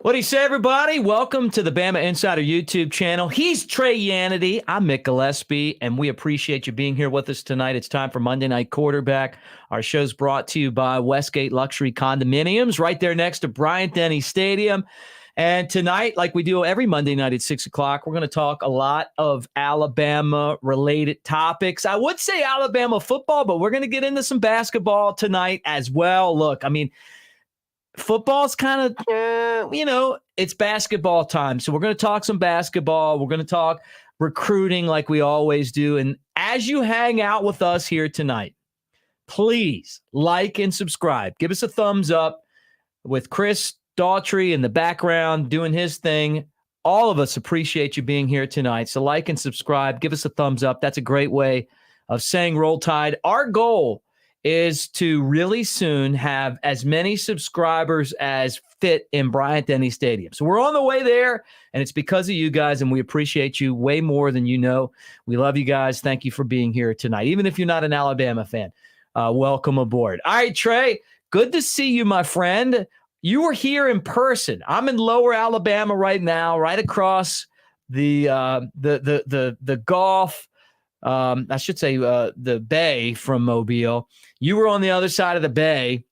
What do you say, everybody? Welcome to the Bama Insider YouTube channel. He's Trey Yanity. I'm Mick, Gillispie, and we appreciate you being here with us tonight. It's time for Monday Night Quarterback. Our show's brought to you by Westgate Luxury Condominiums, right there next to Bryant-Denny Stadium. And tonight, like we do every Monday night at 6 o'clock, we're going to talk a lot of Alabama-related topics. I would say Alabama football, but we're going to get into some basketball tonight as well. Look, I mean, football's kind of, it's basketball time. So we're going to talk some basketball. We're going to talk recruiting like we always do. And as you hang out with us here tonight, please like and subscribe. Give us a thumbs up. With Chris Daughtry in the background doing his thing, all of us appreciate you being here tonight. So like and subscribe. Give us a thumbs up. That's a great way of saying Roll Tide. Our goal is to really soon have as many subscribers as fit in Bryant-Denny Stadium. So we're on the way there, and it's because of you guys, and we appreciate you way more than you know. We love you guys. Thank you for being here tonight. Even if you're not an Alabama fan, welcome aboard. All right, Trey, good to see you, my friend. You are here in person. I'm in Lower Alabama right now, right across the Gulf. I should say the Bay from Mobile. You were on the other side of the Bay.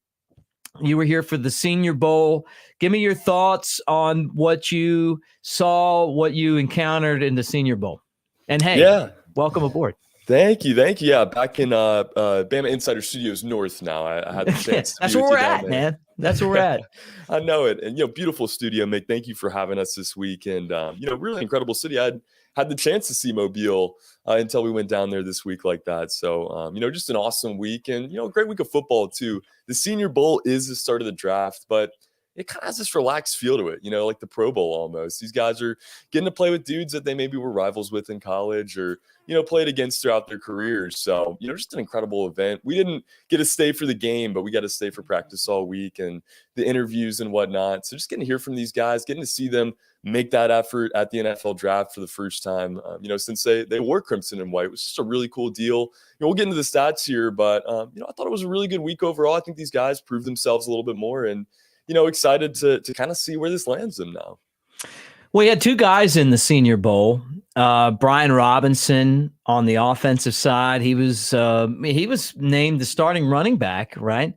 You were here for the Senior Bowl. Give me your thoughts on what you saw, what you encountered in the Senior Bowl. And hey, welcome aboard. Thank you. Yeah, back in Bama Insider Studios North now. I had the chance. That's where we're at, man. That's where we're at. I know it. And, beautiful studio, Mick. Thank you for having us this week. And, really incredible city. I had the chance to see Mobile until we went down there this week like that. So, just an awesome week and, a great week of football too. The Senior Bowl is the start of the draft, but it kind of has this relaxed feel to it, like the Pro Bowl almost. These guys are getting to play with dudes that they maybe were rivals with in college or, played against throughout their careers. So, just an incredible event. We didn't get to stay for the game, but we got to stay for practice all week and the interviews and whatnot. So just getting to hear from these guys, getting to see them make that effort at the NFL draft for the first time, since they wore crimson and white. It was just a really cool deal. We'll get into the stats here, but, I thought it was a really good week overall. I think these guys proved themselves a little bit more and, excited to kind of see where this lands them now. We had two guys in the Senior Bowl. Brian Robinson on the offensive side. He was named the starting running back, right?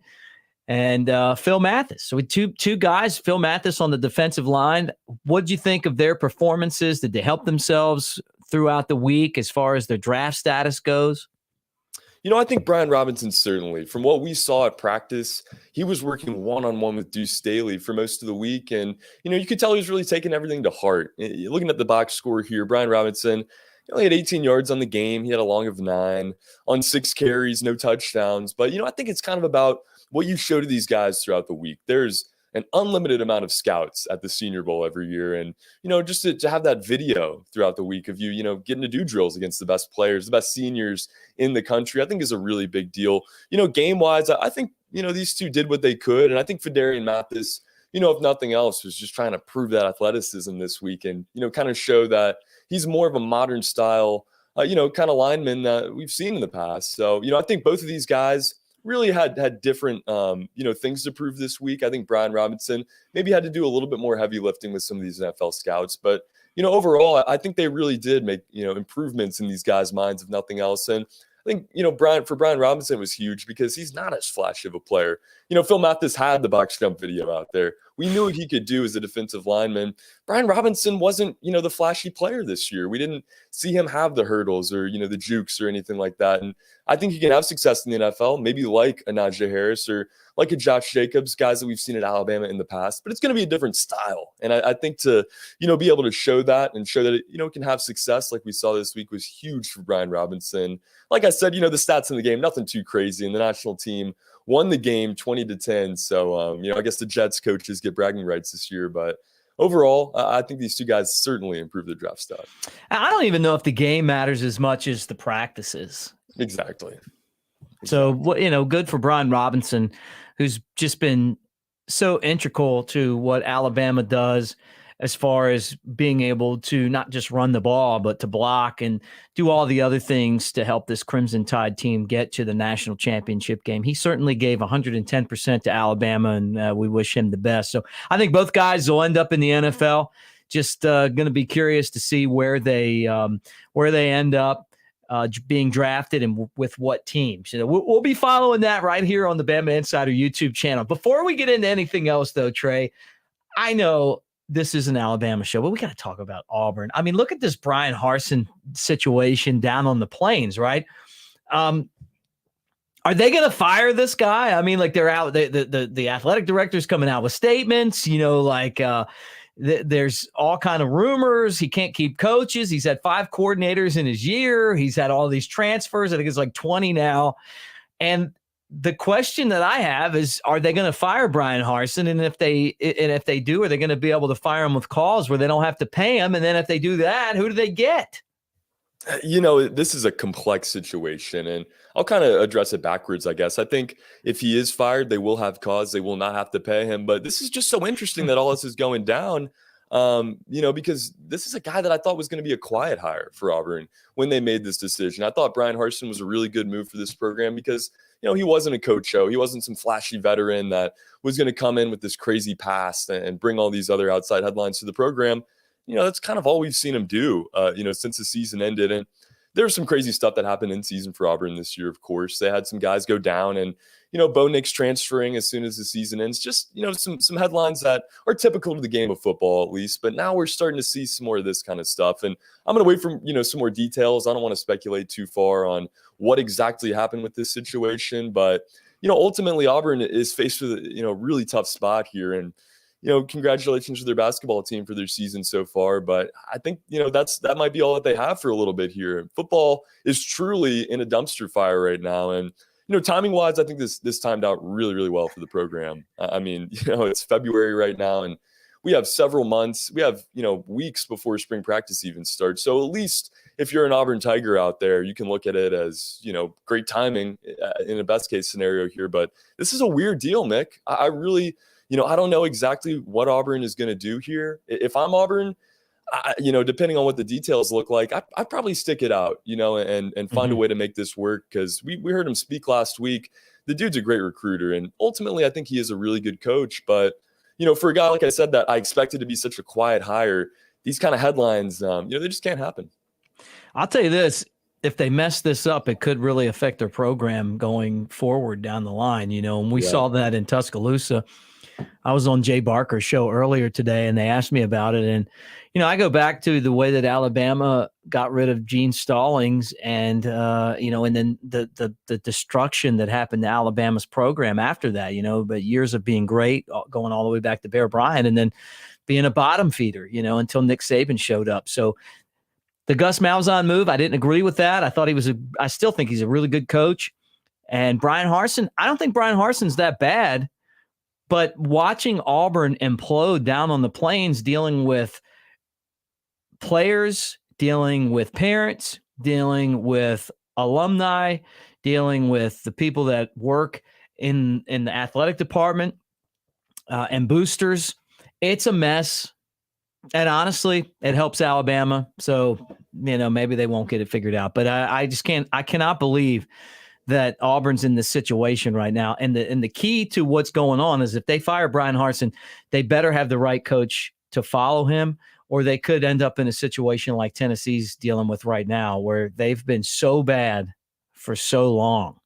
And Phil Mathis. So with two guys, Phil Mathis on the defensive line. What did you think of their performances? Did they help themselves throughout the week as far as their draft status goes? I think Brian Robinson, certainly, from what we saw at practice, he was working one-on-one with Deuce Staley for most of the week. And, you could tell he was really taking everything to heart. Looking at the box score here, Brian Robinson only had 18 yards on the game. He had a long of 9 on 6 carries, no touchdowns. But, I think it's kind of about what you show to these guys throughout the week. There's an unlimited amount of scouts at the Senior Bowl every year. And, just to have that video throughout the week of you, getting to do drills against the best players, the best seniors in the country, I think is a really big deal. Game-wise, I think, these two did what they could. And I think Phidarian Mathis, if nothing else, was just trying to prove that athleticism this week and, kind of show that he's more of a modern style, kind of lineman that we've seen in the past. So, I think both of these guys really had different, things to prove this week. I think Brian Robinson maybe had to do a little bit more heavy lifting with some of these NFL scouts. But, overall, I think they really did make, improvements in these guys' minds, if nothing else. And I think, Brian Robinson was huge because he's not as flashy of a player. Phil Mathis had the box jump video out there. We knew what he could do as a defensive lineman. Brian Robinson wasn't, the flashy player this year. We didn't see him have the hurdles or, the jukes or anything like that. And I think he can have success in the NFL, maybe like a Najee Harris or like a Josh Jacobs, guys that we've seen at Alabama in the past, but it's going to be a different style. And I think to, be able to show that and show that it, can have success like we saw this week was huge for Brian Robinson. Like I said, the stats in the game, nothing too crazy. And the national team won the game 20-10. So, I guess the Jets coaches get bragging rights this year, but overall, I think these two guys certainly improved their draft stock. I don't even know if the game matters as much as the practices. Exactly. So, good for Brian Robinson, who's just been so integral to what Alabama does. as far as being able to not just run the ball, but to block and do all the other things to help this Crimson Tide team get to the national championship game. He certainly gave 110% to Alabama, and we wish him the best. So I think both guys will end up in the NFL. Just going to be curious to see where they end up being drafted and with what teams. We'll be following that right here on the Bama Insider YouTube channel. Before we get into anything else, though, Trey, I know this is an Alabama show, but we got to talk about Auburn. I mean, look at this Brian Harsin situation down on the plains, right? Are they going to fire this guy? I mean, like they're out, the athletic director's coming out with statements, there's all kind of rumors. He can't keep coaches. He's had 5 coordinators in his year. He's had all these transfers. I think it's like 20 now. And the question that I have is, are they going to fire Brian Harsin? And if they do, are they going to be able to fire him with calls where they don't have to pay him? And then if they do that, who do they get? This is a complex situation, and I'll kind of address it backwards, I guess. I think if he is fired, they will have cause. They will not have to pay him. But this is just so interesting that all this is going down, because this is a guy that I thought was going to be a quiet hire for Auburn when they made this decision. I thought Brian Harsin was a really good move for this program because he wasn't a coach show. He wasn't some flashy veteran that was going to come in with this crazy past and bring all these other outside headlines to the program. That's kind of all we've seen him do, since the season ended. And there was some crazy stuff that happened in season for Auburn this year, of course. They had some guys go down and, Bo Nix transferring as soon as the season ends. Just, some headlines that are typical to the game of football, at least. But now we're starting to see some more of this kind of stuff. And I'm going to wait for, some more details. I don't want to speculate too far on what exactly happened with this situation. But, ultimately Auburn is faced with a really tough spot here. And, congratulations to their basketball team for their season so far. But I think, that might be all that they have for a little bit here. Football is truly in a dumpster fire right now. And, timing wise, I think this timed out really, really well for the program. I mean, it's February right now, and we have several months. We have, weeks before spring practice even starts. So at least if you're an Auburn Tiger out there, you can look at it as, great timing in a best case scenario here. But this is a weird deal, Mick. I really, I don't know exactly what Auburn is going to do here. If I'm Auburn, depending on what the details look like, I'd probably stick it out, and find a way to make this work. Because we heard him speak last week. The dude's a great recruiter, and ultimately I think he is a really good coach. But, for a guy, like I said, that I expected to be such a quiet hire, these kind of headlines, they just can't happen. I'll tell you this. If they mess this up, it could really affect their program going forward down the line, and we saw that in Tuscaloosa. I was on Jay Barker's show earlier today, and they asked me about it. And, I go back to the way that Alabama got rid of Gene Stallings and, and then the destruction that happened to Alabama's program after that, but years of being great, going all the way back to Bear Bryant, and then being a bottom feeder, until Nick Saban showed up. So the Gus Malzahn move, I didn't agree with that. I still think he's a really good coach. And Brian Harsin, I don't think Brian Harsin's that bad. But watching Auburn implode down on the plains, dealing with players, dealing with parents, dealing with alumni, dealing with the people that work in the athletic department and boosters, it's a mess. And honestly, it helps Alabama. So, maybe they won't get it figured out. But I cannot believe that Auburn's in this situation right now. And the key to what's going on is if they fire Brian Harsin, they better have the right coach to follow him, or they could end up in a situation like Tennessee's dealing with right now, where they've been so bad for so long.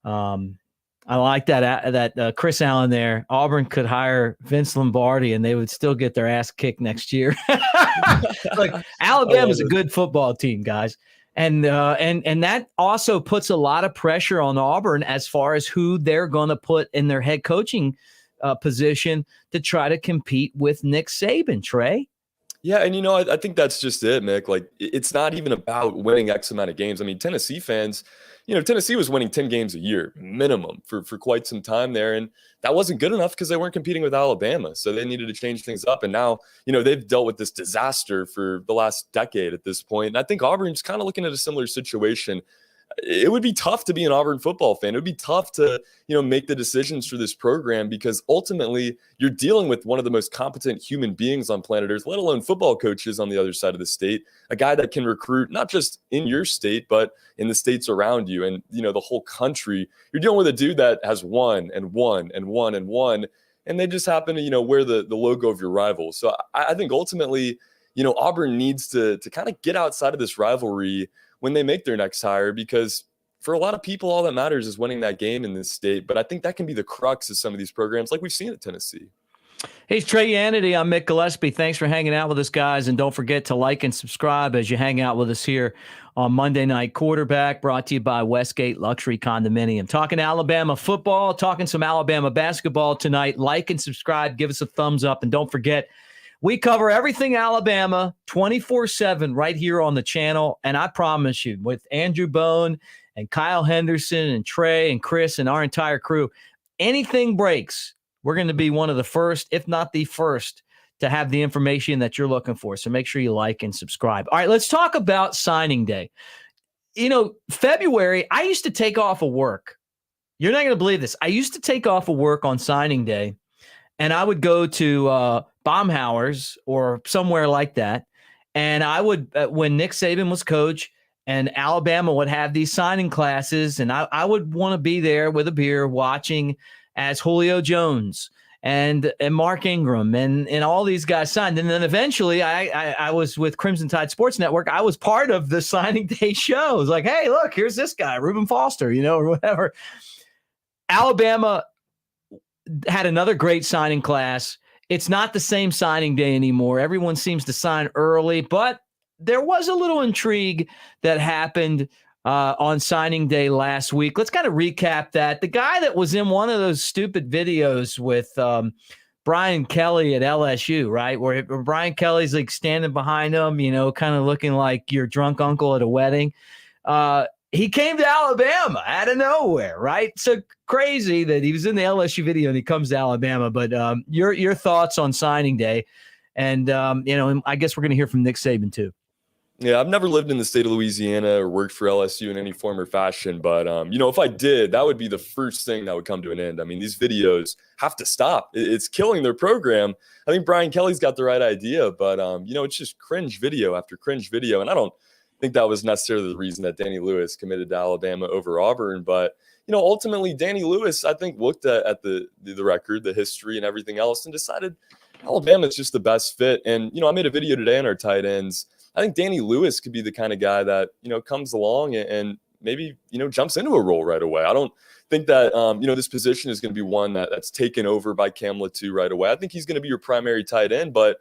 I like that Chris Allen there. Auburn could hire Vince Lombardi and they would still get their ass kicked next year. Like, Alabama's a good football team, guys. And that also puts a lot of pressure on Auburn as far as who they're going to put in their head coaching position to try to compete with Nick Saban, Trey. Yeah, and I think that's just it, Mick. Like, it's not even about winning X amount of games. I mean, Tennessee fans, Tennessee was winning 10 games a year minimum for quite some time there, and that wasn't good enough because they weren't competing with Alabama. So they needed to change things up, and now, they've dealt with this disaster for the last decade at this point. And I think Auburn's kind of looking at a similar situation. it would be tough to be an Auburn football fan. It would be tough to, make the decisions for this program, because ultimately you're dealing with one of the most competent human beings on planet Earth, let alone football coaches on the other side of the state, a guy that can recruit not just in your state, but in the states around you and, the whole country. You're dealing with a dude that has won and won and won and won, and they just happen to, wear the logo of your rival. So I think ultimately, Auburn needs to kind of get outside of this rivalry when they make their next hire, because for a lot of people, all that matters is winning that game in this state. But I think that can be the crux of some of these programs like we've seen at Tennessee. Hey, it's Trey Yanity. I'm Mick Gillispie. Thanks for hanging out with us, guys. And don't forget to like and subscribe as you hang out with us here on Monday Night Quarterback, brought to you by Westgate Luxury Condominium. Talking Alabama football, talking some Alabama basketball tonight. Like and subscribe. Give us a thumbs up. And don't forget, we cover everything Alabama 24/7 right here on the channel. And I promise you, with Andrew Bone and Kyle Henderson and Trey and Chris and our entire crew, anything breaks, we're going to be one of the first, if not the first, to have the information that you're looking for. So make sure you like and subscribe. All right, let's talk about signing day. February, I used to take off of work. You're not going to believe this. I used to take off of work on signing day, and I would go to Baumhauer's or somewhere like that. And I would, when Nick Saban was coach and Alabama would have these signing classes, and I would want to be there with a beer watching as Julio Jones and Mark Ingram and all these guys signed. And then eventually I was with Crimson Tide Sports Network. I was part of the signing day show. It was like, hey, look, here's this guy, Reuben Foster, or whatever. Alabama had another great signing class. It's not the same signing day anymore. Everyone seems to sign early, but there was a little intrigue that happened on signing day last week. Let's kind of recap that. The guy that was in one of those stupid videos with Brian Kelly at LSU, right? Where Brian Kelly's like standing behind him, kind of looking like your drunk uncle at a wedding. He came to Alabama out of nowhere, right? So crazy that he was in the LSU video and he comes to Alabama. But your thoughts on signing day. And, I guess we're going to hear from Nick Saban too. Yeah, I've never lived in the state of Louisiana or worked for LSU in any form or fashion. But, if I did, that would be the first thing that would come to an end. I mean, these videos have to stop. It's killing their program. I think Brian Kelly's got the right idea, but, it's just cringe video after cringe video. And I don't think that was necessarily the reason that Danny Lewis committed to Alabama over Auburn. But, ultimately, Danny Lewis, I think, looked at the record, the history and everything else and decided Alabama is just the best fit. And, I made a video today on our tight ends. I think Danny Lewis could be the kind of guy that, comes along and maybe, jumps into a role right away. I don't think that, this position is going to be one that's taken over by Cam Latu right away. I think he's going to be your primary tight end, but,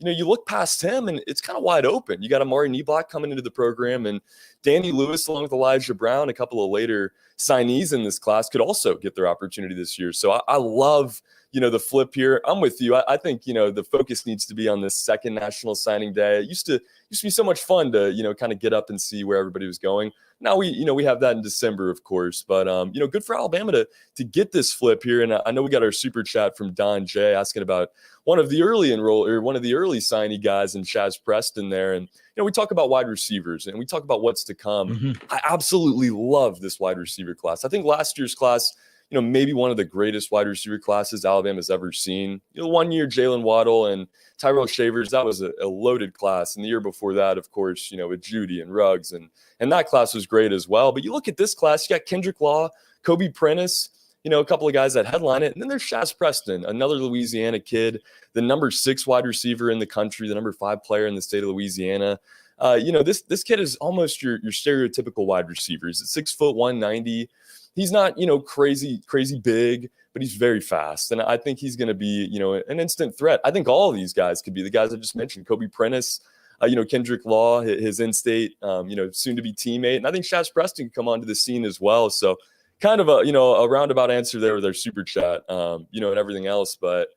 you look past him and it's kind of wide open. You got Amari Neblock coming into the program, and Danny Lewis, along with Elijah Brown, a couple of later signees in this class, could also get their opportunity this year. So I love, the flip here. I'm with you. I think, the focus needs to be on this second national signing day. It used to be so much fun to, kind of get up and see where everybody was going. Now we have that in December, of course, but, good for Alabama to get this flip here. And I know we got our super chat from Don J asking about one of the early signee guys in Chaz Preston there. And, we talk about wide receivers and we talk about what's to come. Mm-hmm. I absolutely love this wide receiver class. I think last year's class, maybe one of the greatest wide receiver classes Alabama's ever seen. 1 year, Jalen Waddle and Tyrell Shavers, that was a loaded class. And the year before that, of course, with Judy and Ruggs, and that class was great as well. But you look at this class, you got Kendrick Law, Kobe Prentice, a couple of guys that headline it. And then there's Chaz Preston, another Louisiana kid, the number 6 wide receiver in the country, the number 5 player in the state of Louisiana. This kid is almost your stereotypical wide receiver. He's at 6 foot 190. He's not, crazy big, but he's very fast. And I think he's going to be, an instant threat. I think all of these guys could be the guys I just mentioned. Kobe Prentice, Kendrick Law, his in-state, soon-to-be teammate. And I think Chaz Preston can come onto the scene as well. So kind of a roundabout answer there with our super chat, and everything else. But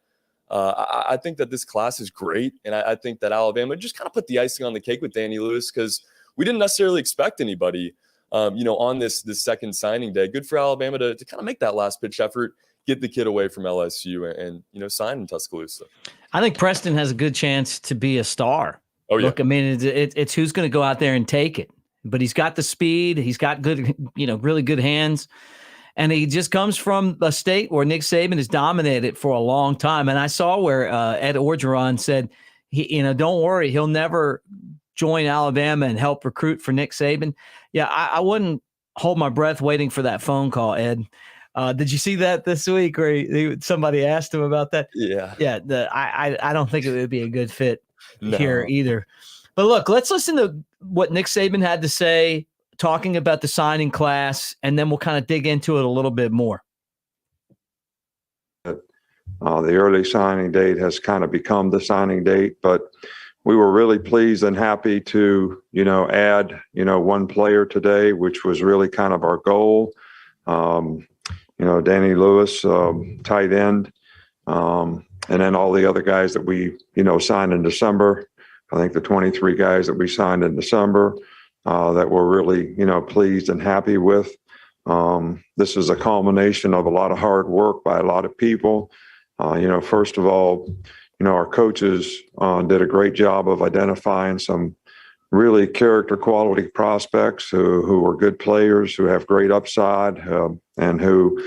I think that this class is great. And I think that Alabama just kind of put the icing on the cake with Danny Lewis, because we didn't necessarily expect anybody on this second signing day. Good for Alabama to kind of make that last pitch effort, get the kid away from LSU and sign in Tuscaloosa. I think Preston has a good chance to be a star. Oh, yeah. Look, I mean, it's who's going to go out there and take it. but he's got the speed. He's got good, really good hands. And he just comes from a state where Nick Saban has dominated for a long time. And I saw where Ed Orgeron said, don't worry, he'll never join Alabama and help recruit for Nick Saban. Yeah, I wouldn't hold my breath waiting for that phone call, Ed. Did you see that this week where somebody asked him about that? Yeah. Yeah, I don't think it would be a good fit here No. either. But look, let's listen to what Nick Saban had to say, talking about the signing class, and then we'll kind of dig into it a little bit more. The early signing date has kind of become the signing date, but we were really pleased and happy to, add, one player today, which was really kind of our goal. Danny Lewis, tight end, and then all the other guys that we, signed in December. I think the 23 guys that we signed in December that we're really, pleased and happy with. This is a culmination of a lot of hard work by a lot of people. First of all, our coaches did a great job of identifying some really character quality prospects who are good players, who have great upside, and who,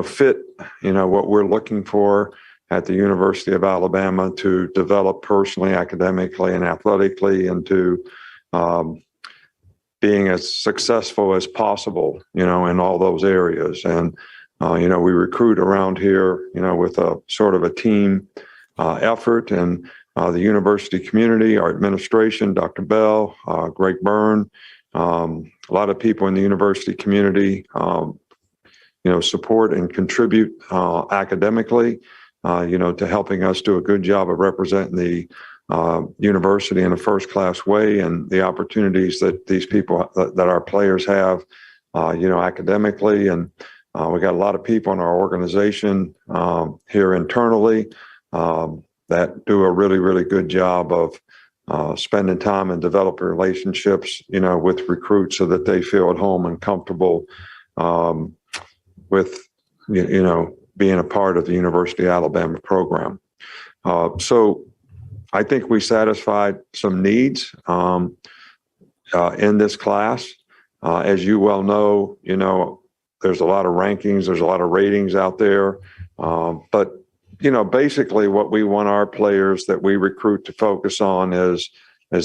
fit, what we're looking for at the University of Alabama to develop personally, academically, and athletically into being as successful as possible, in all those areas. And, we recruit around here, with a sort of a team effort, and the university community, our administration, Dr. Bell, Greg Byrne, a lot of people in the university community, support and contribute academically, to helping us do a good job of representing the university in a first-class way, and the opportunities that these people, that our players have, academically. And we got a lot of people in our organization here internally that do a really, really good job of spending time and developing relationships, with recruits so that they feel at home and comfortable with, being a part of the University of Alabama program. So I think we satisfied some needs in this class. As you well know, there's a lot of rankings, there's a lot of ratings out there. But, basically what we want our players that we recruit to focus on is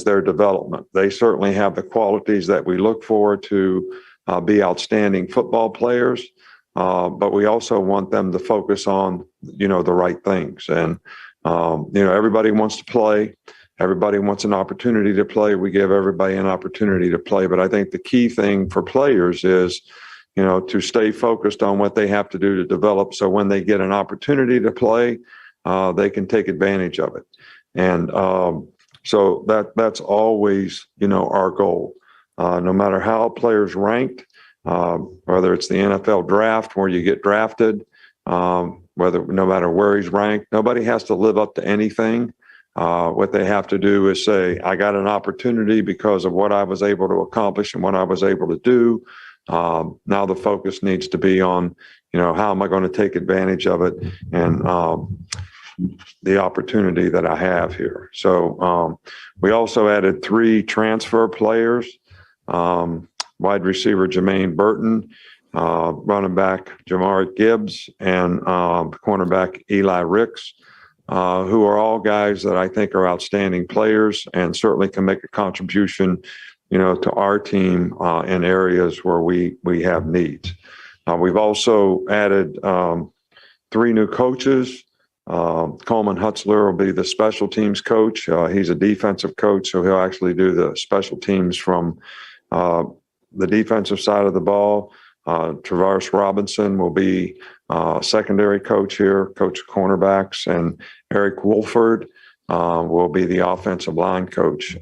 their development. They certainly have the qualities that we look for to be outstanding football players. But we also want them to focus on, the right things. And, everybody wants to play. Everybody wants an opportunity to play. We give everybody an opportunity to play. But I think the key thing for players is, to stay focused on what they have to do to develop. So when they get an opportunity to play, they can take advantage of it. And so that's always, our goal. No matter how a player's ranked, whether it's the NFL draft where you get drafted, no matter where he's ranked, nobody has to live up to anything. What they have to do is say, I got an opportunity because of what I was able to accomplish and what I was able to do. Now the focus needs to be on, how am I going to take advantage of it and the opportunity that I have here. So we also added 3 transfer players, wide receiver Jermaine Burton, running back Jamar Gibbs, and cornerback Eli Ricks, who are all guys that I think are outstanding players and certainly can make a contribution, to our team in areas where we have needs. We've also added 3 new coaches. Coleman Hutzler will be the special teams coach. He's a defensive coach, so he'll actually do the special teams from the defensive side of the ball. Travaris Robinson will be secondary coach here, coach of cornerbacks, and Eric Wolford will be the offensive line coach.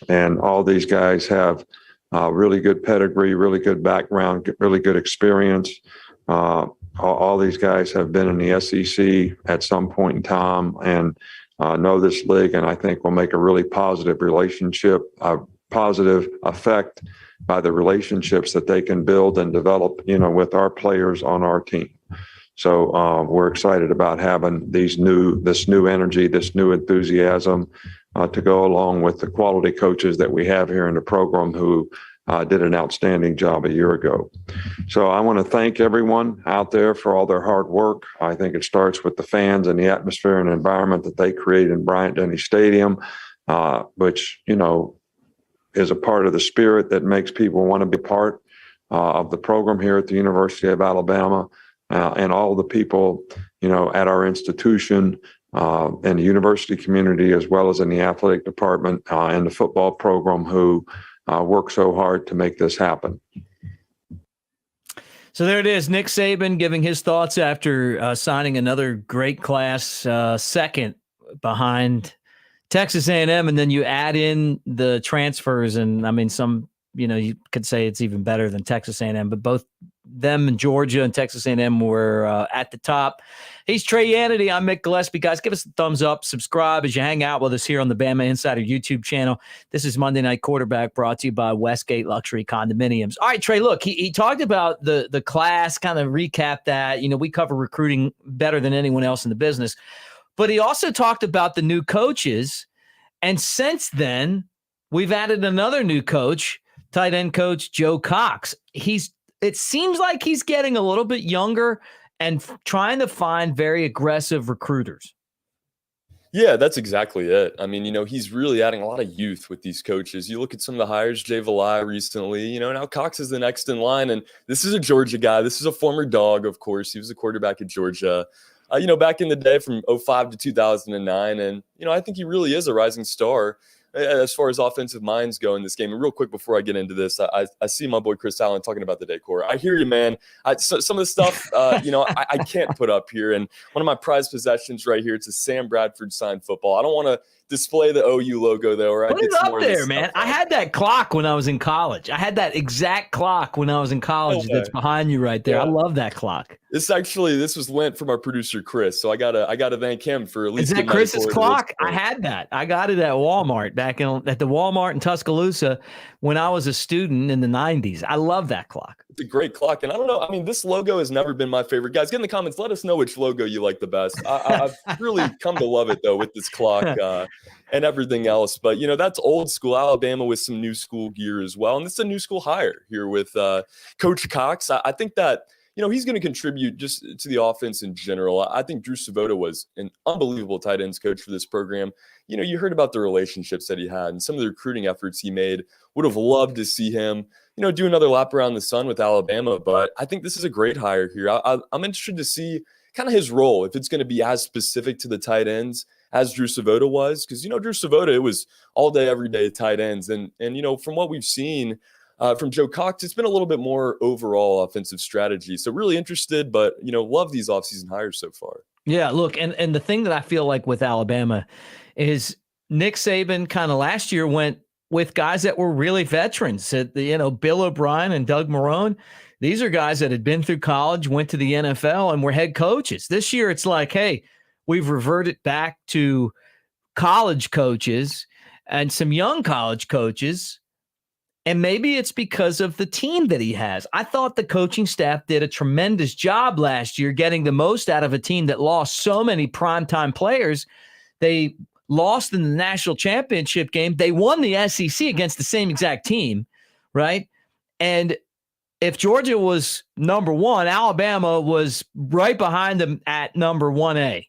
And all these guys have really good pedigree, really good background, really good experience. All these guys have been in the SEC at some point in time and know this league, and I think will make a really positive relationship, a positive effect by the relationships that they can build and develop, with our players on our team. So we're excited about having this new energy, this new enthusiasm to go along with the quality coaches that we have here in the program who did an outstanding job a year ago. So I want to thank everyone out there for all their hard work. I think it starts with the fans and the atmosphere and environment that they create in Bryant-Denny Stadium, which, is a part of the spirit that makes people want to be part of the program here at the University of Alabama, and all the people, at our institution and the university community, as well as in the athletic department and the football program, who work so hard to make this happen. So there it is, Nick Saban giving his thoughts after signing another great class, second behind Texas A&M, and then you add in the transfers, and I mean, some, you could say it's even better than Texas A&M, but both them and Georgia and Texas A&M were at the top. He's Trey Yanity. I'm Mick Gillispie. Guys, give us a thumbs up, subscribe as you hang out with us here on the Bama Insider YouTube channel. This is Monday Night Quarterback, brought to you by Westgate Luxury Condominiums. All right, Trey, look, he talked about the class, kind of recap that. We cover recruiting better than anyone else in the business. But he also talked about the new coaches. And since then, we've added another new coach, tight end coach Joe Cox. It seems like he's getting a little bit younger and trying to find very aggressive recruiters. Yeah, that's exactly it. I mean, he's really adding a lot of youth with these coaches. You look at some of the hires, Jay Valai recently, now Cox is the next in line. And this is a Georgia guy. This is a former Dog, of course. He was a quarterback at Georgia, back in the day from 2005 to 2009. And, I think he really is a rising star as far as offensive minds go in this game. And real quick, before I get into this, I see my boy Chris Allen talking about the decor. I hear you, man. Some of the stuff, I can't put up here. And one of my prized possessions right here, it's a Sam Bradford signed football. I don't want to display the OU logo, though. Or put it up there, man. I had that clock when I was in college. I had that exact clock when I was in college. That's behind you right there. Yeah. I love that clock. This was lent from our producer Chris, so I gotta thank him for at least. Is that Chris's clock? I had that. I got it at Walmart at the Walmart in Tuscaloosa when I was a student in the 90s. I love that clock. It's a great clock, and I don't know. I mean, this logo has never been my favorite. Guys, get in the comments. Let us know which logo you like the best. I've really come to love it though with this clock and everything else. But that's old school Alabama with some new school gear as well, and it's a new school hire here with Coach Cox. I think that. He's going to contribute just to the offense in general. I think Drew Savoda was an unbelievable tight ends coach for this program. You heard about the relationships that he had and some of the recruiting efforts he made. Would have loved to see him, do another lap around the sun with Alabama. But I think this is a great hire here. I'm interested to see kind of his role, if it's going to be as specific to the tight ends as Drew Savoda was. Because, Drew Savoda, it was all day, every day tight ends. And from what we've seen, from Joe Cox, it's been a little bit more overall offensive strategy. So really interested, but, love these offseason hires so far. Yeah, look, and the thing that I feel like with Alabama is Nick Saban kind of last year went with guys that were really veterans. Bill O'Brien and Doug Marrone. These are guys that had been through college, went to the NFL, and were head coaches. This year, it's like, hey, we've reverted back to college coaches and some young college coaches. And maybe it's because of the team that he has. I thought the coaching staff did a tremendous job last year getting the most out of a team that lost so many primetime players. They lost in the national championship game. They won the SEC against the same exact team, right? And if Georgia was number one, Alabama was right behind them at number 1A.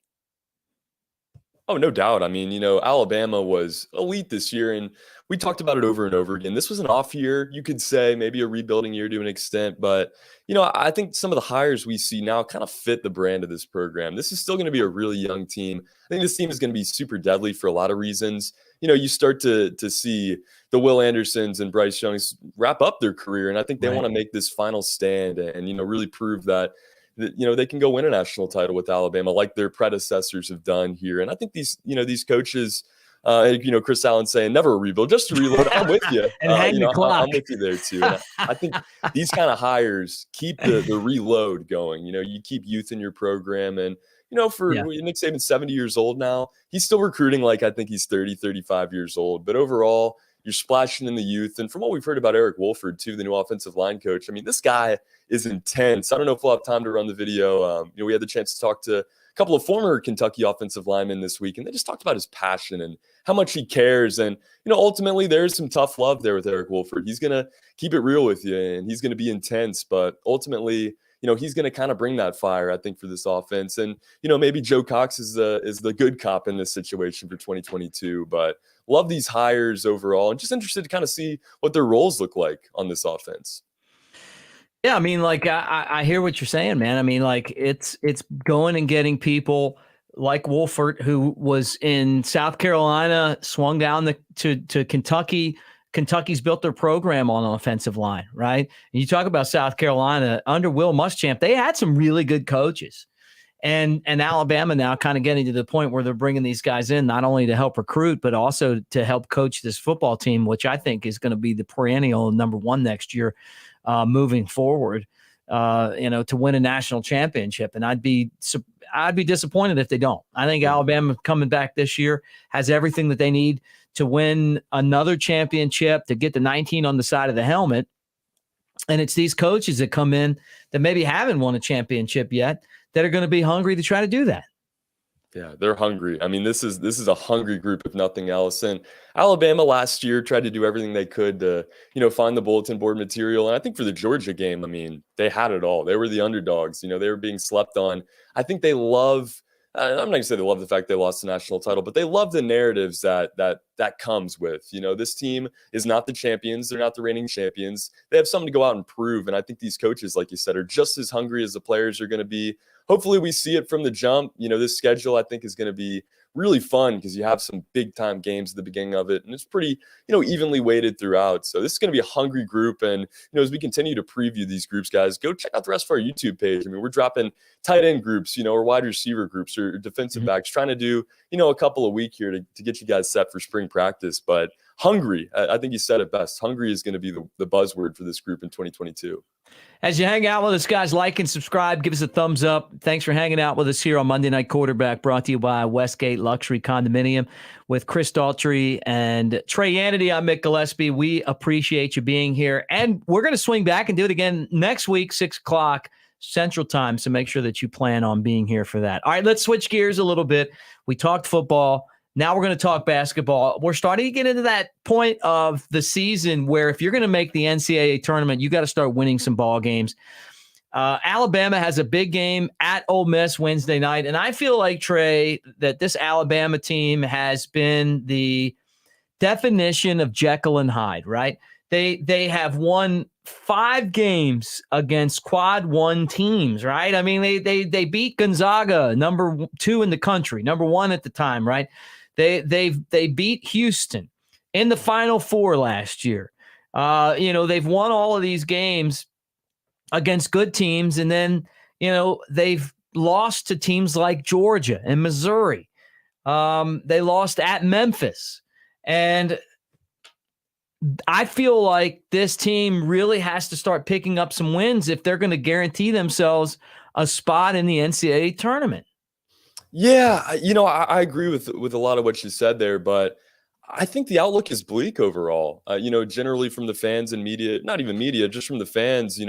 Oh, no doubt. I mean, Alabama was elite this year, and we talked about it over and over again. This was an off year, you could say, maybe a rebuilding year to an extent. But, I think some of the hires we see now kind of fit the brand of this program. This is still going to be a really young team. I think this team is going to be super deadly for a lot of reasons. You start to see the Will Andersons and Bryce Youngs wrap up their career, and I think they want to make this final stand and really prove that they can go win a national title with Alabama like their predecessors have done here. And I think these coaches, Chris Allen saying never a rebuild, just a reload. I'm with you. And hang the clock. I'm with you there too. And I think these kind of hires keep the reload going. You keep youth in your program. And, Nick Saban's 70 years old now, he's still recruiting like I think he's 30, 35 years old. But overall, you're splashing in the youth. And from what we've heard about Eric Wolford, too, the new offensive line coach, I mean, this guy is intense. I don't know if we'll have time to run the video. We had the chance to talk to couple of former Kentucky offensive linemen this week, and they just talked about his passion and how much he cares. And, ultimately there's some tough love there with Eric Wolford. He's going to keep it real with you, and he's going to be intense, but ultimately, he's going to kind of bring that fire, I think, for this offense. And, maybe Joe Cox is the good cop in this situation for 2022, but love these hires overall and just interested to kind of see what their roles look like on this offense. Yeah, I mean, like I hear what you're saying, man. I mean, like it's going and getting people like Wolford, who was in South Carolina, swung down to Kentucky. Kentucky's built their program on an offensive line, right? And you talk about South Carolina under Will Muschamp, they had some really good coaches. And Alabama now kind of getting to the point where they're bringing these guys in not only to help recruit, but also to help coach this football team, which I think is going to be the perennial number one next year moving forward, to win a national championship. And I'd be disappointed if they don't. I think Alabama coming back this year has everything that they need to win another championship, to get the 19 on the side of the helmet. And it's these coaches that come in that maybe haven't won a championship yet that are going to be hungry to try to do that. Yeah, they're hungry. I mean, this is a hungry group, if nothing else. And Alabama last year tried to do everything they could to, find the bulletin board material. And I think for the Georgia game, I mean, they had it all. They were the underdogs. They were being slept on. I think they love. I'm not going to say they love the fact they lost the national title, but they love the narratives that comes with, this team is not the champions. They're not the reigning champions. They have something to go out and prove. And I think these coaches, like you said, are just as hungry as the players are going to be. Hopefully we see it from the jump. This schedule, I think, is going to be really fun because you have some big time games at the beginning of it, and it's pretty, evenly weighted throughout. So this is going to be a hungry group. And, as we continue to preview these groups, guys, go check out the rest of our YouTube page. I mean, we're dropping tight end groups, or wide receiver groups or defensive backs, trying to do, a couple a week here to get you guys set for spring practice. But hungry, I think you said it best. Hungry is going to be the buzzword for this group in 2022. As you hang out with us, guys, like and subscribe. Give us a thumbs up. Thanks for hanging out with us here on Monday Night Quarterback, brought to you by Westgate Luxury Condominium with Chris Daltrey and Trey Yanity. I'm Mick Gillispie. We appreciate you being here. And we're going to swing back and do it again next week, 6 o'clock Central Time. So make sure that you plan on being here for that. All right, let's switch gears a little bit. We talked football. Now we're going to talk basketball. We're starting to get into that point of the season where if you're going to make the NCAA tournament, you got to start winning some ball games. Alabama has a big game at Ole Miss Wednesday night, and I feel like, Trey, that this Alabama team has been the definition of Jekyll and Hyde, right? They have won 5 games against quad 1 teams, right? I mean, they beat Gonzaga, number 2 in the country, number 1 at the time, right? They beat Houston in the Final Four last year. They've won all of these games against good teams, and then they've lost to teams like Georgia and Missouri. They lost at Memphis, and I feel like this team really has to start picking up some wins if they're going to guarantee themselves a spot in the NCAA tournament. Yeah, I agree with a lot of what you said there, but I think the outlook is bleak overall. Generally from the fans and media, not even media, just from the fans,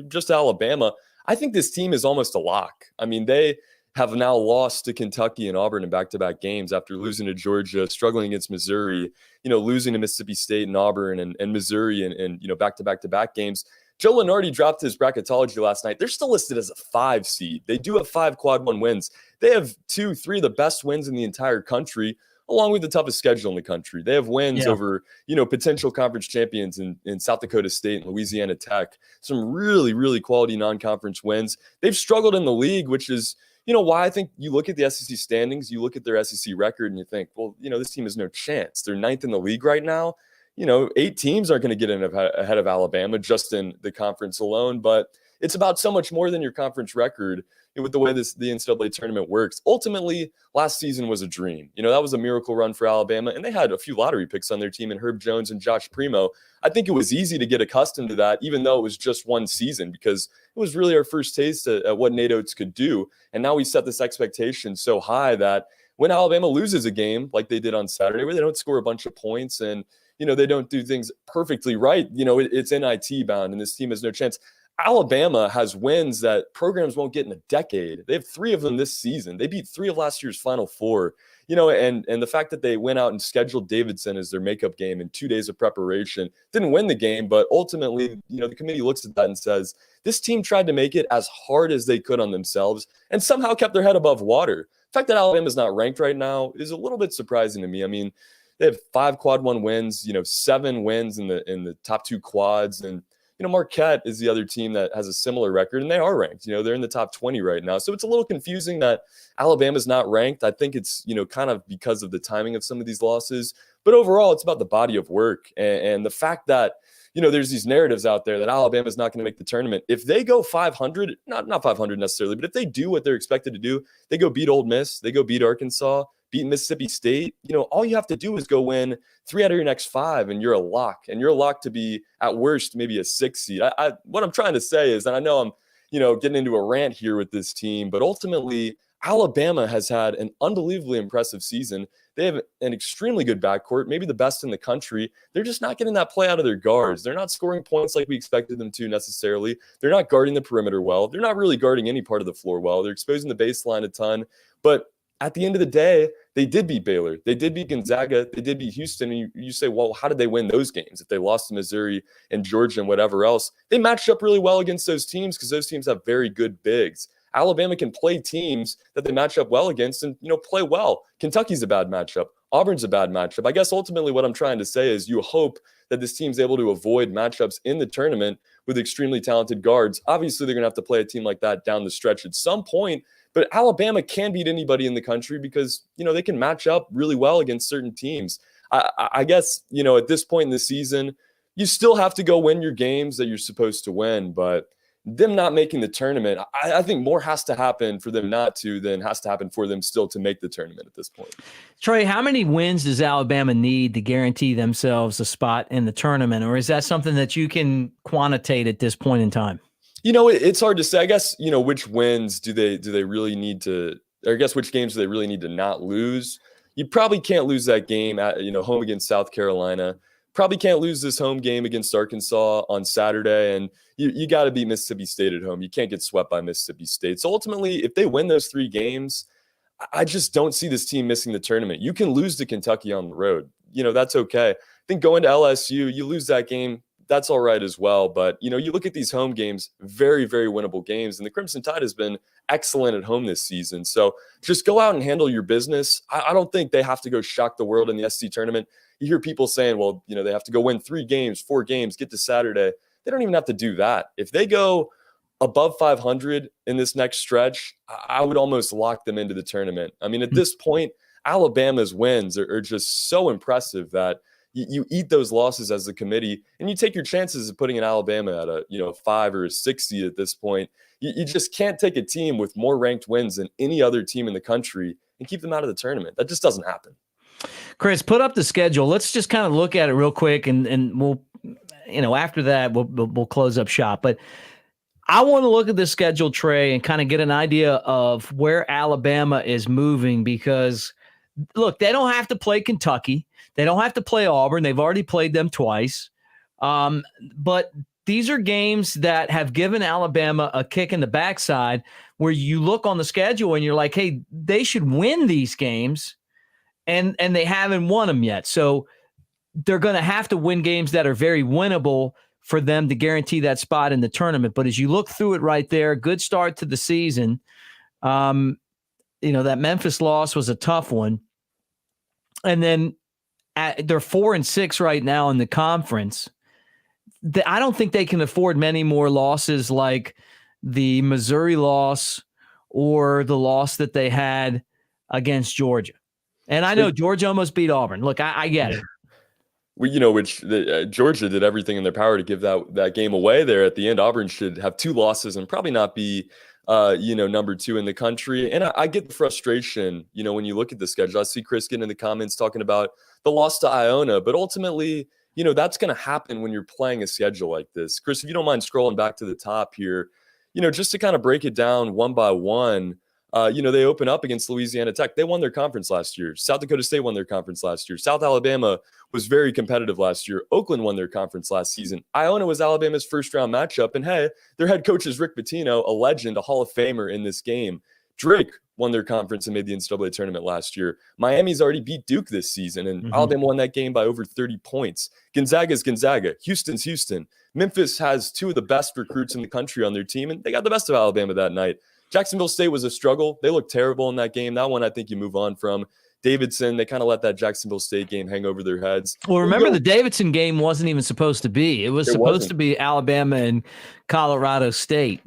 just Alabama. I think this team is almost a lock. I mean, they have now lost to Kentucky and Auburn in back-to-back games after losing to Georgia, struggling against Missouri, losing to Mississippi State and Auburn and Missouri and back-to-back games. Joe Lunardi dropped his bracketology last night. They're still listed as a 5 seed. They do have 5 quad 1 wins. They have 2, 3 of the best wins in the entire country, along with the toughest schedule in the country. They have wins over, potential conference champions in South Dakota State and Louisiana Tech. Some really, really quality non-conference wins. They've struggled in the league, which is, why I think you look at the SEC standings, you look at their SEC record, and you think, well, this team has no chance. They're 9th in the league right now. 8 teams aren't going to get in ahead of Alabama just in the conference alone, but it's about so much more than your conference record with the way the NCAA tournament works. Ultimately, last season was a dream. That was a miracle run for Alabama, and they had a few lottery picks on their team in Herb Jones and Josh Primo. I think it was easy to get accustomed to that, even though it was just one season, because it was really our first taste at what Nate Oates could do. And now we set this expectation so high that when Alabama loses a game like they did on Saturday, where they don't score a bunch of points and they don't do things perfectly right. It's NIT bound, and this team has no chance. Alabama has wins that programs won't get in a decade. They have 3 of them this season. They beat 3 of last year's Final Four. And the fact that they went out and scheduled Davidson as their makeup game in 2 days of preparation, didn't win the game, but ultimately, the committee looks at that and says, this team tried to make it as hard as they could on themselves and somehow kept their head above water. The fact that Alabama's not ranked right now is a little bit surprising to me. I mean, they have 5 quad 1 wins, 7 wins in the top 2 quads, and Marquette is the other team that has a similar record, and they are ranked. They're in the top 20 right now. So it's a little confusing that Alabama's not ranked. I think it's, kind of because of the timing of some of these losses. But overall, it's about the body of work and the fact that, there's these narratives out there that Alabama's not going to make the tournament. If they go 500, not 500 necessarily, but if they do what they're expected to do, they go beat Ole Miss, they go beat Arkansas, beat Mississippi State, all you have to do is go win 3 out of your next 5 and you're a lock. And you're a lock to be, at worst, maybe a 6 seed. What I'm trying to say is, and I know I'm, getting into a rant here with this team, but ultimately Alabama has had an unbelievably impressive season. They have an extremely good backcourt, maybe the best in the country. They're just not getting that play out of their guards. They're not scoring points like we expected them to necessarily. They're not guarding the perimeter well. They're not really guarding any part of the floor well. They're exposing the baseline a ton. But at the end of the day, they did beat Baylor. They did beat Gonzaga. They did beat Houston. And you say, well, how did they win those games? If they lost to Missouri and Georgia and whatever else, they matched up really well against those teams because those teams have very good bigs. Alabama can play teams that they match up well against and, play well. Kentucky's a bad matchup. Auburn's a bad matchup. I guess ultimately what I'm trying to say is you hope that this team's able to avoid matchups in the tournament with extremely talented guards. Obviously, they're going to have to play a team like that down the stretch at some point. But Alabama can beat anybody in the country because, they can match up really well against certain teams. I guess, at this point in the season, you still have to go win your games that you're supposed to win. But them not making the tournament, I think more has to happen for them not to than has to happen for them still to make the tournament at this point. Trey, how many wins does Alabama need to guarantee themselves a spot in the tournament? Or is that something that you can quantitate at this point in time? It's hard to say. I guess, which wins do they really need to, or I guess which games do they really need to not lose? You probably can't lose that game at, home against South Carolina. Probably can't lose this home game against Arkansas on Saturday. And you got to beat Mississippi State at home. You can't get swept by Mississippi State. So ultimately, if they win those 3 games, I just don't see this team missing the tournament. You can lose to Kentucky on the road. That's okay. I think going to LSU, you lose that game, that's all right as well. But, you look at these home games, very, very winnable games. And the Crimson Tide has been excellent at home this season. So just go out and handle your business. I don't think they have to go shock the world in the SC tournament. You hear people saying, well, they have to go win 3 games, 4 games, get to Saturday. They don't even have to do that. If they go above 500 in this next stretch, I would almost lock them into the tournament. I mean, at this point, Alabama's wins are just so impressive that you eat those losses as a committee and you take your chances of putting in Alabama at a 5 or a 6 seed at this point. You just can't take a team with more ranked wins than any other team in the country and keep them out of the tournament. That just doesn't happen. Chris, put up the schedule. Let's just kind of look at it real quick, and we'll, after that, we'll close up shop. But I want to look at the schedule, Trey, and kind of get an idea of where Alabama is moving because, look, they don't have to play Kentucky. They don't have to play Auburn. They've already played them twice. But these are games that have given Alabama a kick in the backside where you look on the schedule and you're like, hey, they should win these games. And they haven't won them yet. So they're going to have to win games that are very winnable for them to guarantee that spot in the tournament. But as you look through it right there, good start to the season. That Memphis loss was a tough one. And then they're 4-6 right now in the conference. I don't think they can afford many more losses like the Missouri loss or the loss that they had against Georgia. And I know Georgia almost beat Auburn. Look, I get it. Georgia did everything in their power to give that game away there at the end. Auburn should have 2 losses and probably not be, number 2 in the country. And I get the frustration, when you look at the schedule. I see Chris getting in the comments talking about the loss to Iona, but ultimately, that's going to happen when you're playing a schedule like this. Chris, if you don't mind scrolling back to the top here, just to kind of break it down one by one. They open up against Louisiana Tech. They won their conference last year. South Dakota State won their conference last year. South Alabama was very competitive last year. Oakland won their conference last season. Iona was Alabama's first-round matchup. And, hey, their head coach is Rick Pitino, a legend, a Hall of Famer in this game. Drake won their conference and made the NCAA tournament last year. Miami's already beat Duke this season, and Alabama won that game by over 30 points. Gonzaga's Gonzaga. Houston's Houston. Memphis has two of the best recruits in the country on their team, and they got the best of Alabama that night. Jacksonville State was a struggle. They looked terrible in that game. That one I think you move on from. Davidson, they kind of let that Jacksonville State game hang over their heads. Well, remember the Davidson game wasn't even supposed to be. It was supposed to be Alabama and Colorado State.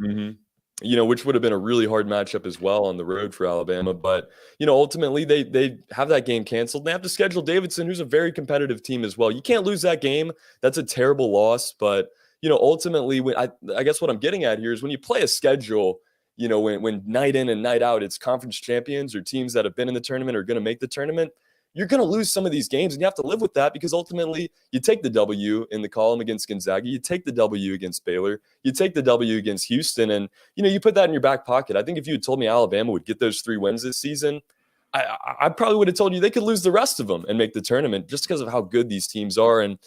Which would have been a really hard matchup as well on the road for Alabama. But, ultimately they have that game canceled. They have to schedule Davidson, who's a very competitive team as well. You can't lose that game. That's a terrible loss. But, ultimately, I guess what I'm getting at here is when you play a schedule, when night in and night out, it's conference champions or teams that have been in the tournament or going to make the tournament, you're going to lose some of these games, and you have to live with that because ultimately you take the W in the column against Gonzaga, you take the W against Baylor, you take the W against Houston, and, you put that in your back pocket. I think if you had told me Alabama would get those 3 wins this season, I probably would have told you they could lose the rest of them and make the tournament just because of how good these teams are. And,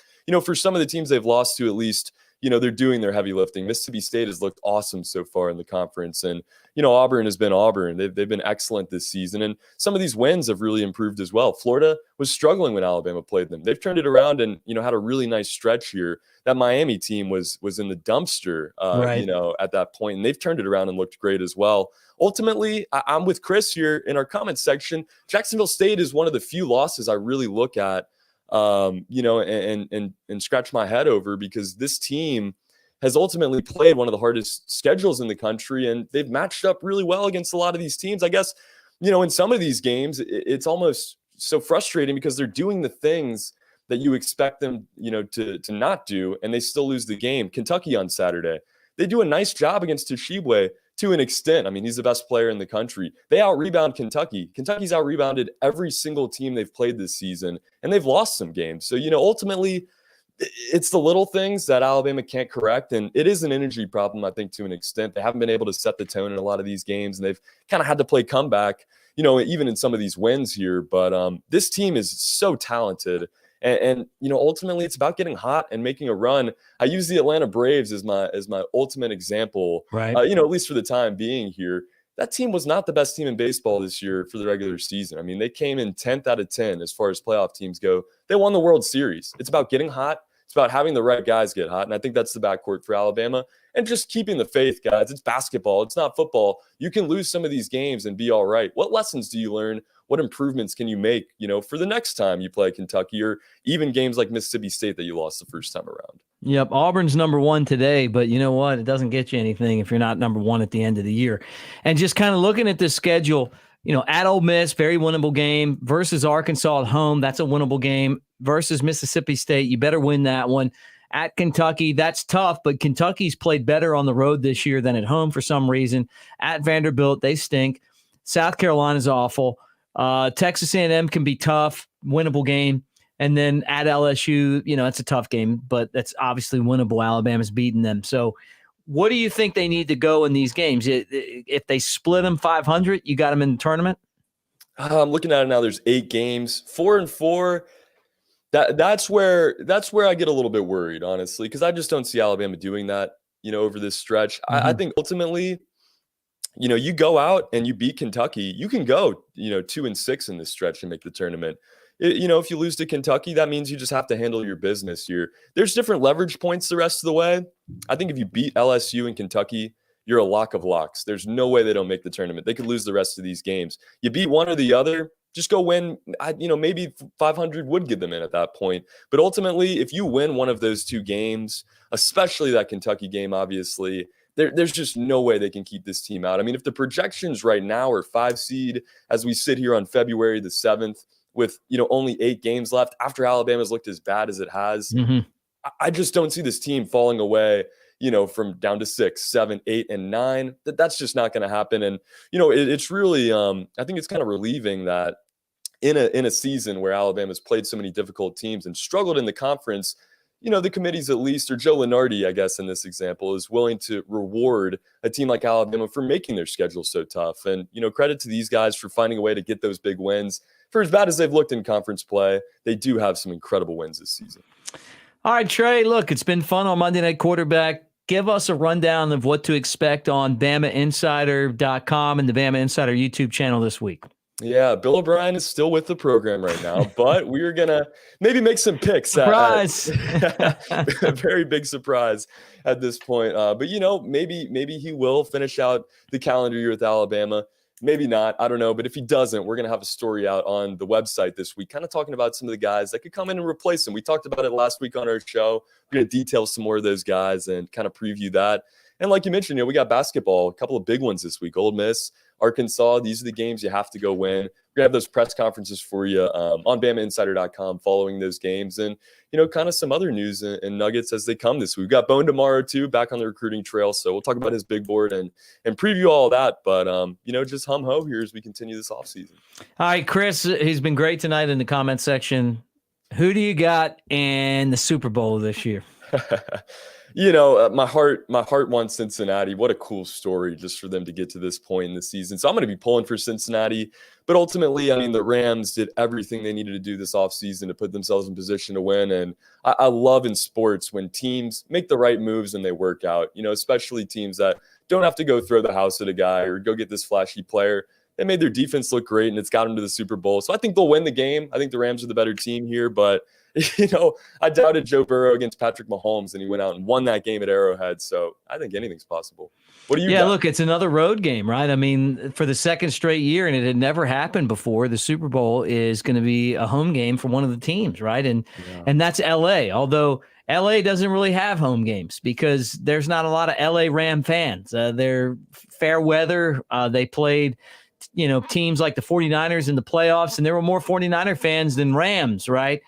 for some of the teams they've lost to, at least, they're doing their heavy lifting. Mississippi State has looked awesome so far in the conference. And, Auburn has been Auburn. They've been excellent this season. And some of these wins have really improved as well. Florida was struggling when Alabama played them. They've turned it around and, had a really nice stretch here. That Miami team was in the dumpster, at that point. And they've turned it around and looked great as well. Ultimately, I'm with Chris here in our comments section. Jacksonville State is one of the few losses I really look at, and scratch my head over, because this team has ultimately played one of the hardest schedules in the country, and they've matched up really well against a lot of these teams. I guess, in some of these games, it's almost so frustrating because they're doing the things that you expect them, to not do, and they still lose the game. Kentucky on Saturday, they do a nice job against Toshibwe to an extent. I mean, he's the best player in the country. They out-rebound Kentucky. Kentucky's out-rebounded every single team they've played this season, and they've lost some games. So, ultimately, it's the little things that Alabama can't correct, and it is an energy problem, I think, to an extent. They haven't been able to set the tone in a lot of these games, and they've kind of had to play comeback, even in some of these wins here. But this team is so talented. And ultimately, it's about getting hot and making a run. I use the Atlanta Braves as my ultimate example, right? At least for the time being here. That team was not the best team in baseball this year for the regular season. I mean, they came in 10th out of 10 as far as playoff teams go. They won the World Series. It's about getting hot. It's about having the right guys get hot. And I think that's the backcourt for Alabama. And just keeping the faith, guys. It's basketball. It's not football. You can lose some of these games and be all right. What lessons do you learn? What improvements can you make, for the next time you play Kentucky, or even games like Mississippi State that you lost the first time around? Yep. Auburn's number 1 today, but you know what? It doesn't get you anything if you're not number 1 at the end of the year. And just kind of looking at this schedule, at Ole Miss, very winnable game, versus Arkansas at home. That's a winnable game. Versus Mississippi State. You better win that one. At Kentucky, that's tough, but Kentucky's played better on the road this year than at home for some reason. At Vanderbilt, they stink. South Carolina's awful. Texas A&M can be tough, winnable game. And then at LSU, it's a tough game, but that's obviously winnable. Alabama's beating them. So what do you think they need to go in these games? If they split them 500, you got them in the tournament? I'm looking at it now. There's 8 games, 4-4. That's where I get a little bit worried, honestly, because I just don't see Alabama doing that, over this stretch. I think ultimately, you go out and you beat Kentucky, you can go, 2-6 in this stretch and make the tournament. If you lose to Kentucky, that means you just have to handle your business here. There's different leverage points the rest of the way. I think if you beat LSU and Kentucky, you're a lock of locks. There's no way they don't make the tournament. They could lose the rest of these games. You beat one or the other, just go win. Maybe 500 would get them in at that point. But ultimately, if you win one of those 2 games, especially that Kentucky game, obviously, there's just no way they can keep this team out. I mean, if the projections right now are 5 seed as we sit here on February the 7th with, only 8 games left after Alabama's looked as bad as it has, I just don't see this team falling away, from down to 6, 7, 8, and 9. That's just not going to happen. And, it's really, I think it's kind of relieving that in a season where Alabama's played so many difficult teams and struggled in the conference, the committees at least, or Joe Lunardi, I guess, in this example, is willing to reward a team like Alabama for making their schedule so tough. And, credit to these guys for finding a way to get those big wins. For as bad as they've looked in conference play, they do have some incredible wins this season. All right, Trey, look, it's been fun on Monday Night Quarterback. Give us a rundown of what to expect on BamaInsider.com and the Bama Insider YouTube channel this week. Yeah, Bill O'Brien is still with the program right now, but we're going to maybe make some picks. Surprise. A very big surprise at this point. But, maybe he will finish out the calendar year with Alabama. Maybe not. I don't know. But if he doesn't, we're going to have a story out on the website this week, kind of talking about some of the guys that could come in and replace him. We talked about it last week on our show. We're going to detail some more of those guys and kind of preview that. And like you mentioned, we got basketball, a couple of big ones this week. Ole Miss, Arkansas, these are the games you have to go win. We're going to have those press conferences for you on BamaInsider.com following those games. And, kind of some other news and nuggets as they come this week. We've got Bone tomorrow, too, back on the recruiting trail. So we'll talk about his big board and preview all that. But, just hum-ho here as we continue this offseason. All right, Chris, he's been great tonight in the comment section. Who do you got in the Super Bowl this year? My heart wants Cincinnati. What a cool story just for them to get to this point in the season. So I'm going to be pulling for Cincinnati. But ultimately, the Rams did everything they needed to do this offseason to put themselves in position to win. And I love in sports when teams make the right moves and they work out, especially teams that don't have to go throw the house at a guy or go get this flashy player. They made their defense look great, and it's got them to the Super Bowl. So I think they'll win the game. I think the Rams are the better team here. But, I doubted Joe Burrow against Patrick Mahomes, and he went out and won that game at Arrowhead. So I think anything's possible. What do you got? Look, it's another road game, right? For the second straight year, and it had never happened before, the Super Bowl is going to be a home game for one of the teams, right? And that's L.A., although L.A. doesn't really have home games because there's not a lot of L.A. Ram fans. They're fair weather. They played teams like the 49ers in the playoffs, and there were more 49er fans than Rams, right?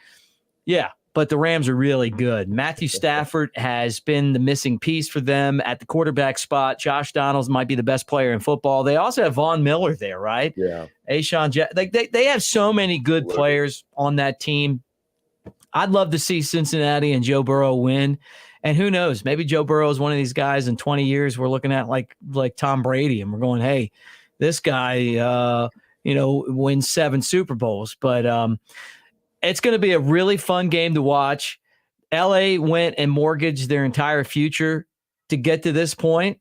Yeah, but the Rams are really good. Matthew Stafford has been the missing piece for them at the quarterback spot. Josh Donalds might be the best player in football. They also have Von Miller there, right? Yeah. They have so many good players on that team. I'd love to see Cincinnati and Joe Burrow win. And who knows, maybe Joe Burrow is one of these guys in 20 years we're looking at like Tom Brady, and we're going, hey, this guy, wins 7 Super Bowls. But it's going to be a really fun game to watch. LA went and mortgaged their entire future to get to this point,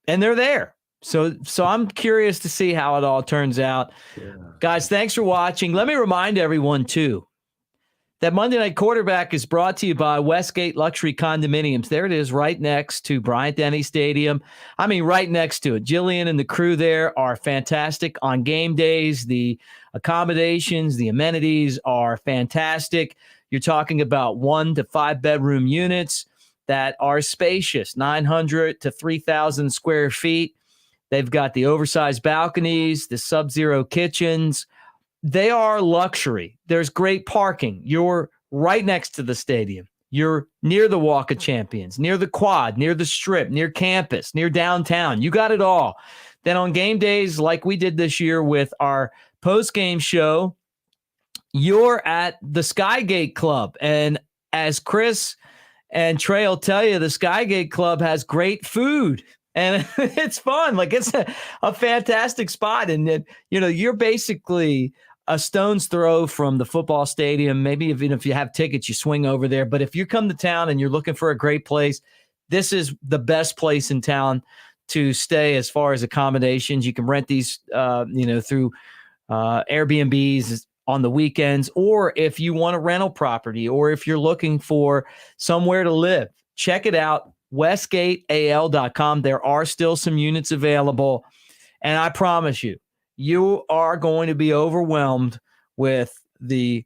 and they're there. So I'm curious to see how it all turns out. Yeah. Guys, thanks for watching. Let me remind everyone, too, that Monday Night Quarterback is brought to you by Westgate Luxury Condominiums. There it is, right next to Bryant-Denny Stadium. Right next to it. Jillian and the crew there are fantastic on game days. The accommodations, the amenities are fantastic. You're talking about 1 to 5 bedroom units that are spacious, 900 to 3,000 square feet. They've got the oversized balconies, the sub-zero kitchens. They are luxury. There's great parking. You're right next to the stadium. You're near the Walk of Champions, near the Quad, near the Strip, near campus, near downtown. You got it all. Then on game days, like we did this year with our post-game show, you're at the Skygate Club. And as Chris and Trey will tell you, the Skygate Club has great food. And it's fun. It's a fantastic spot. And, you're basically a stone's throw from the football stadium. Maybe if you have tickets, you swing over there. But if you come to town and you're looking for a great place, this is the best place in town to stay as far as accommodations. You can rent these, through Airbnbs on the weekends, or if you want a rental property, or if you're looking for somewhere to live, check it out. WestgateAL.com. There are still some units available. And I promise you, you are going to be overwhelmed with the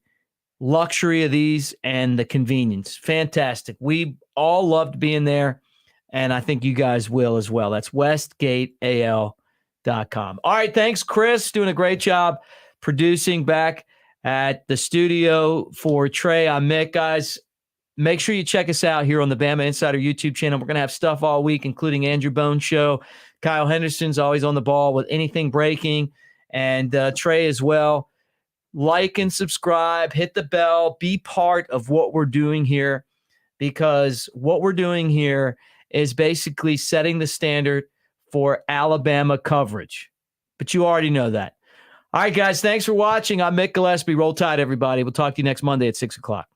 luxury of these and the convenience. Fantastic. We all loved being there, and I think you guys will as well. That's WestgateAL.com. All right, thanks, Chris. Doing a great job producing back at the studio for Trey. I'm Mick, guys. Make sure you check us out here on the Bama Insider YouTube channel. We're going to have stuff all week, including Andrew Bone's show. Kyle Henderson's always on the ball with anything breaking, and Trey as well. Like and subscribe, hit the bell, be part of what we're doing here because what we're doing here is basically setting the standard for Alabama coverage. But you already know that. All right, guys, thanks for watching. I'm Mick Gillispie. Roll Tide, everybody. We'll talk to you next Monday at 6 o'clock.